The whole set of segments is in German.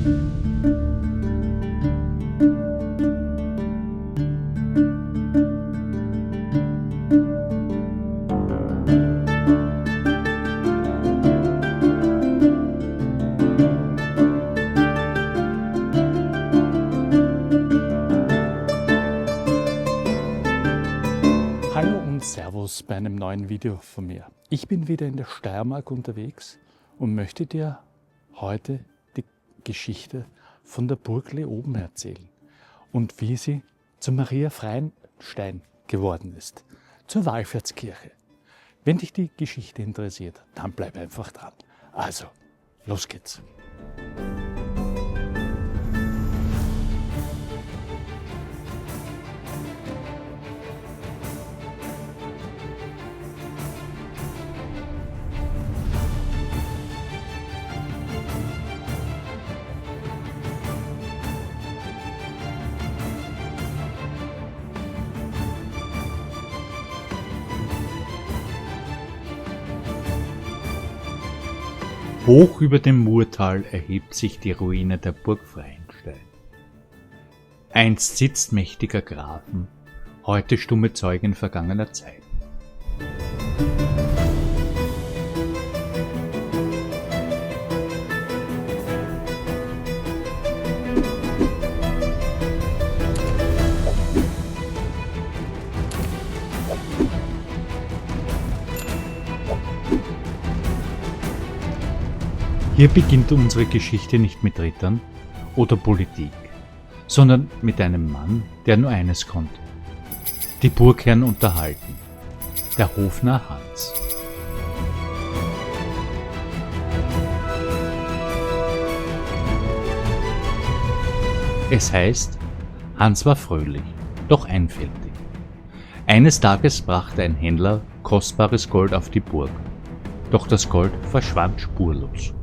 Hallo und Servus bei einem neuen Video von mir. Ich bin wieder in der Steiermark unterwegs und möchte dir heute die Geschichte von der Burg Leoben erzählen und wie sie zu Maria Freienstein geworden ist, zur Wallfahrtskirche. Wenn dich die Geschichte interessiert, dann bleib einfach dran. Also, los geht's. Hoch über dem Murtal erhebt sich die Ruine der Burg Freienstein. Einst sitzt mächtiger Grafen, heute stumme Zeugen vergangener Zeit. Hier beginnt unsere Geschichte nicht mit Rittern oder Politik, sondern mit einem Mann, der nur eines konnte: die Burgherren unterhalten, der Hofnarr Hans. Es heißt, Hans war fröhlich, doch einfältig. Eines Tages brachte ein Händler kostbares Gold auf die Burg, doch das Gold verschwand spurlos.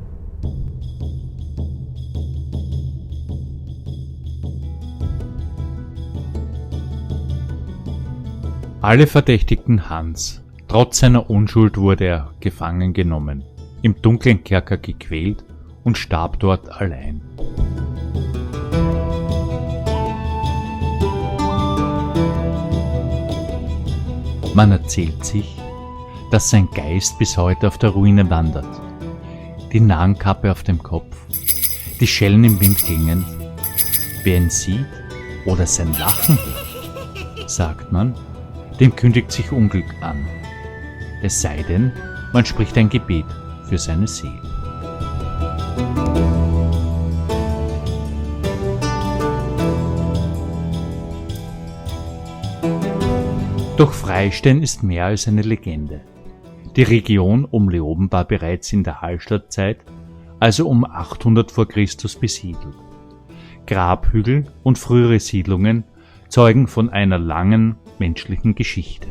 Alle verdächtigten Hans. Trotz seiner Unschuld wurde er gefangen genommen, im dunklen Kerker gequält und starb dort allein. Man erzählt sich, dass sein Geist bis heute auf der Ruine wandert. Die Narrenkappe auf dem Kopf, die Schellen im Wind klingend. Wer ihn sieht oder sein Lachen hört, sagt man, dem kündigt sich Unglück an. Es sei denn, man spricht ein Gebet für seine Seele. Doch Freienstein ist mehr als eine Legende. Die Region um Leoben war bereits in der Hallstattzeit, also um 800 vor Christus besiedelt. Grabhügel und frühere Siedlungen zeugen von einer langen menschlichen Geschichte.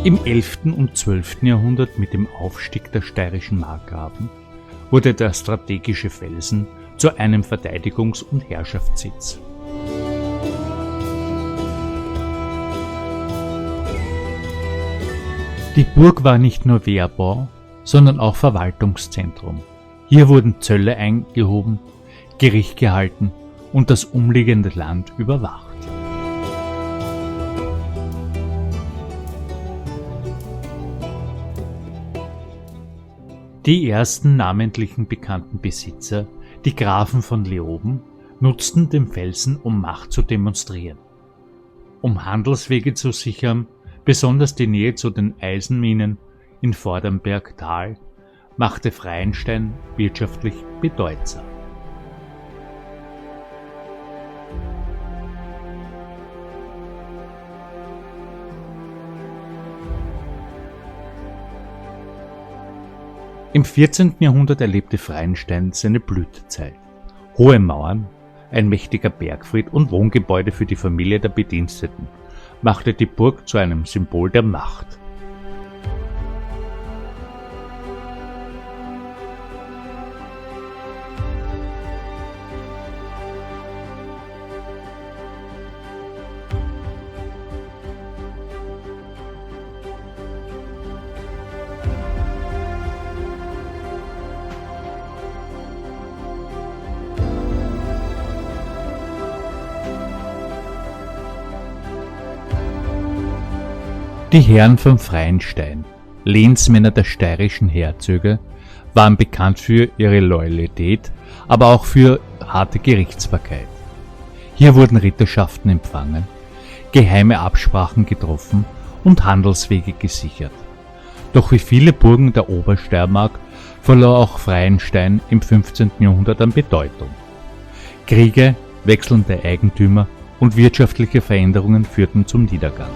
Im 11. und 12. Jahrhundert mit dem Aufstieg der steirischen Markgrafen wurde der strategische Felsen zu einem Verteidigungs- und Herrschaftssitz. Die Burg war nicht nur Wehrbau, sondern auch Verwaltungszentrum. Hier wurden Zölle eingehoben, Gericht gehalten und das umliegende Land überwacht. Die ersten namentlichen bekannten Besitzer, die Grafen von Leoben, nutzten den Felsen, um Macht zu demonstrieren. Um Handelswege zu sichern, besonders die Nähe zu den Eisenminen in Vordernberg-Tal, machte Freienstein wirtschaftlich bedeutsam. Im 14. Jahrhundert erlebte Freienstein seine Blütezeit. Hohe Mauern, ein mächtiger Bergfried und Wohngebäude für die Familie der Bediensteten machte die Burg zu einem Symbol der Macht. Die Herren von Freienstein, Lehnsmänner der steirischen Herzöge, waren bekannt für ihre Loyalität, aber auch für harte Gerichtsbarkeit. Hier wurden Ritterschaften empfangen, geheime Absprachen getroffen und Handelswege gesichert. Doch wie viele Burgen der Obersteiermark verlor auch Freienstein im 15. Jahrhundert an Bedeutung. Kriege, wechselnde Eigentümer und wirtschaftliche Veränderungen führten zum Niedergang.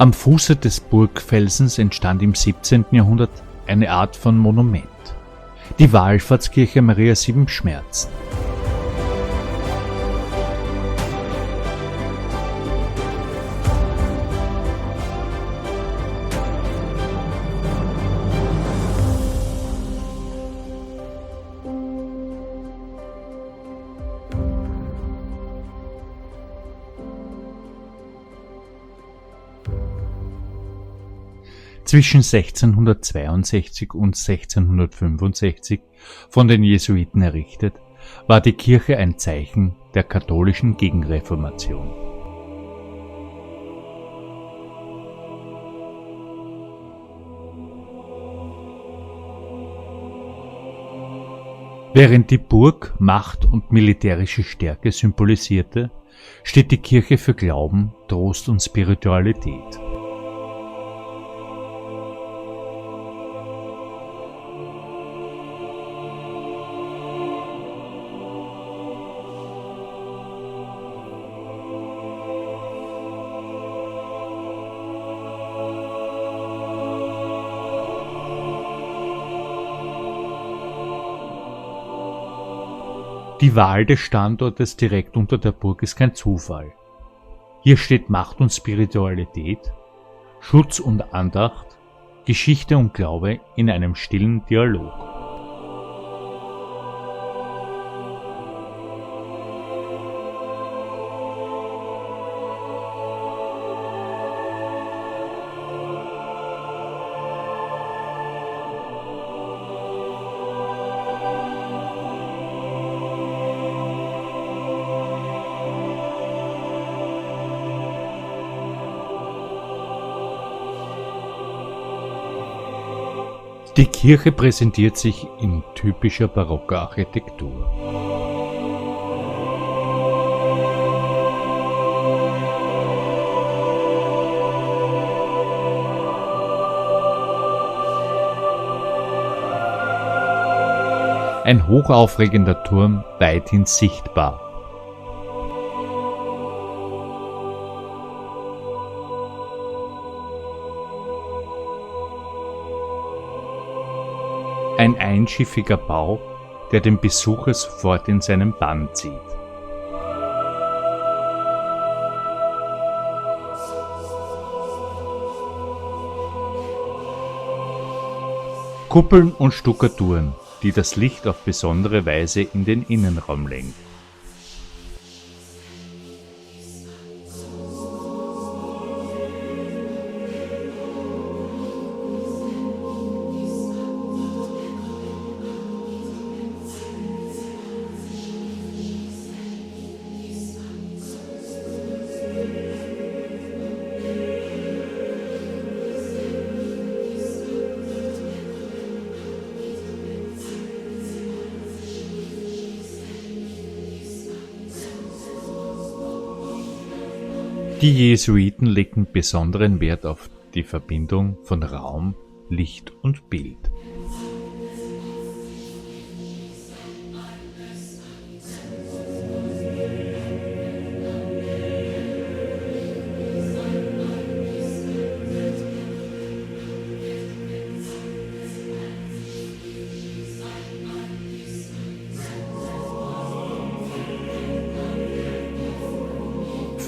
Am Fuße des Burgfelsens entstand im 17. Jahrhundert eine Art von Monument, die Wallfahrtskirche Maria Siebenschmerzen. Zwischen 1662 und 1665 von den Jesuiten errichtet, war die Kirche ein Zeichen der katholischen Gegenreformation. Während die Burg Macht und militärische Stärke symbolisierte, steht die Kirche für Glauben, Trost und Spiritualität. Die Wahl des Standortes direkt unter der Burg ist kein Zufall. Hier steht Macht und Spiritualität, Schutz und Andacht, Geschichte und Glaube in einem stillen Dialog. Die Kirche präsentiert sich in typischer barocker Architektur. Ein hochaufregender Turm, weithin sichtbar. Ein einschiffiger Bau, der den Besucher sofort in seinen Bann zieht. Kuppeln und Stuckaturen, die das Licht auf besondere Weise in den Innenraum lenken. Die Jesuiten legten besonderen Wert auf die Verbindung von Raum, Licht und Bild.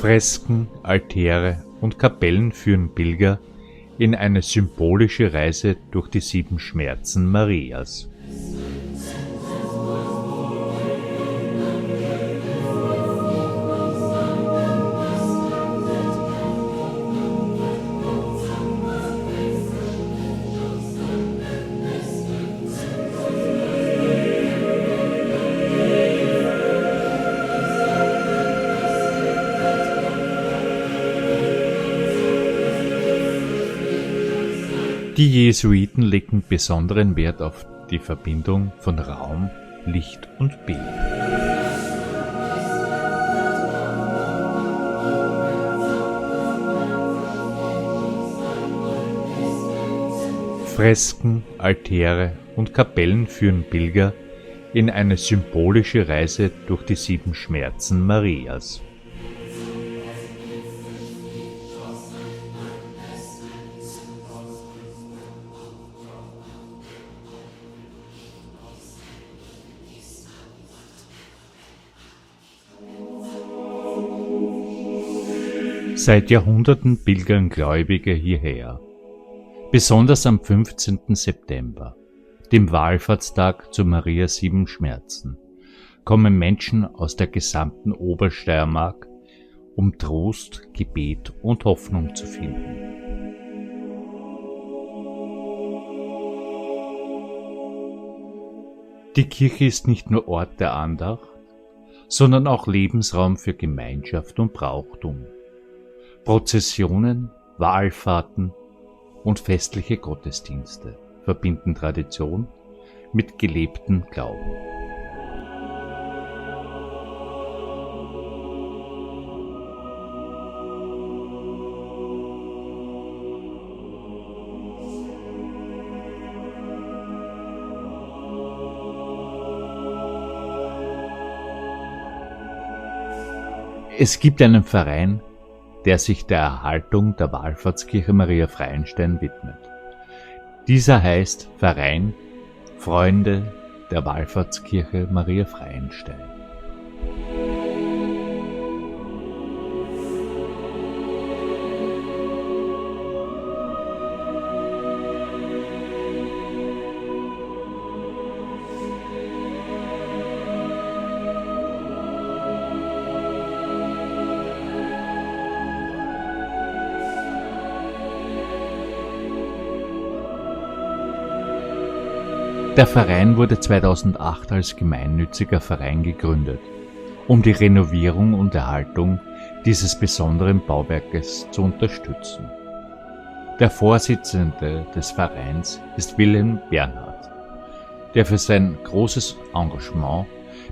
Fresken, Altäre und Kapellen führen Pilger in eine symbolische Reise durch die 7 Schmerzen Marias. Die Jesuiten legten besonderen Wert auf die Verbindung von Raum, Licht und Bild. Fresken, Altäre und Kapellen führen Pilger in eine symbolische Reise durch die 7 Schmerzen Marias. Seit Jahrhunderten pilgern Gläubige hierher. Besonders am 15. September, dem Wallfahrtstag zu Maria 7 Schmerzen, kommen Menschen aus der gesamten Obersteiermark, um Trost, Gebet und Hoffnung zu finden. Die Kirche ist nicht nur Ort der Andacht, sondern auch Lebensraum für Gemeinschaft und Brauchtum. Prozessionen, Wallfahrten und festliche Gottesdienste verbinden Tradition mit gelebtem Glauben. Es gibt einen Verein, der sich der Erhaltung der Wallfahrtskirche Maria Freienstein widmet. Dieser heißt Verein Freunde der Wallfahrtskirche Maria Freienstein. Der Verein wurde 2008 als gemeinnütziger Verein gegründet, um die Renovierung und Erhaltung dieses besonderen Bauwerkes zu unterstützen. Der Vorsitzende des Vereins ist Wilhelm Bernhard, der für sein großes Engagement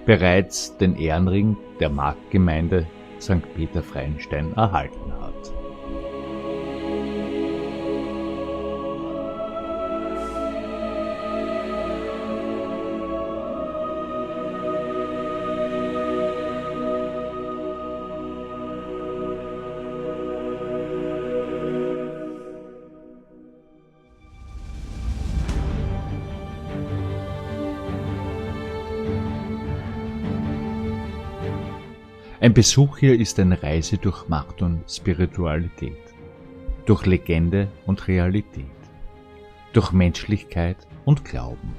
bereits den Ehrenring der Marktgemeinde St. Peter Freienstein erhalten hat. Ein Besuch hier ist eine Reise durch Macht und Spiritualität, durch Legende und Realität, durch Menschlichkeit und Glauben.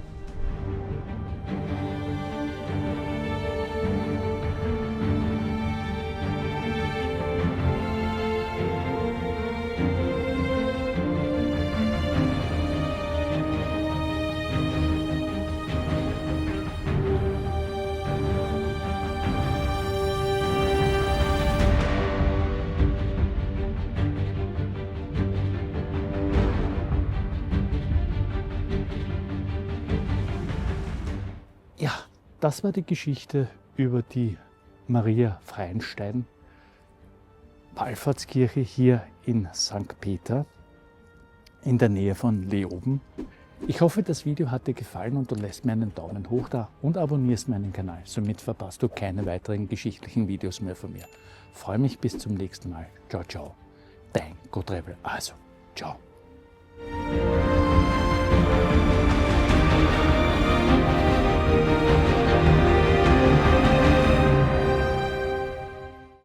Ja, das war die Geschichte über die Maria Freienstein Wallfahrtskirche hier in St. Peter in der Nähe von Leoben. Ich hoffe, das Video hat dir gefallen und du lässt mir einen Daumen hoch da und abonnierst meinen Kanal. Somit verpasst du keine weiteren geschichtlichen Videos mehr von mir. Freue mich bis zum nächsten Mal. Ciao, ciao. Dein Gottrebel. Also, ciao.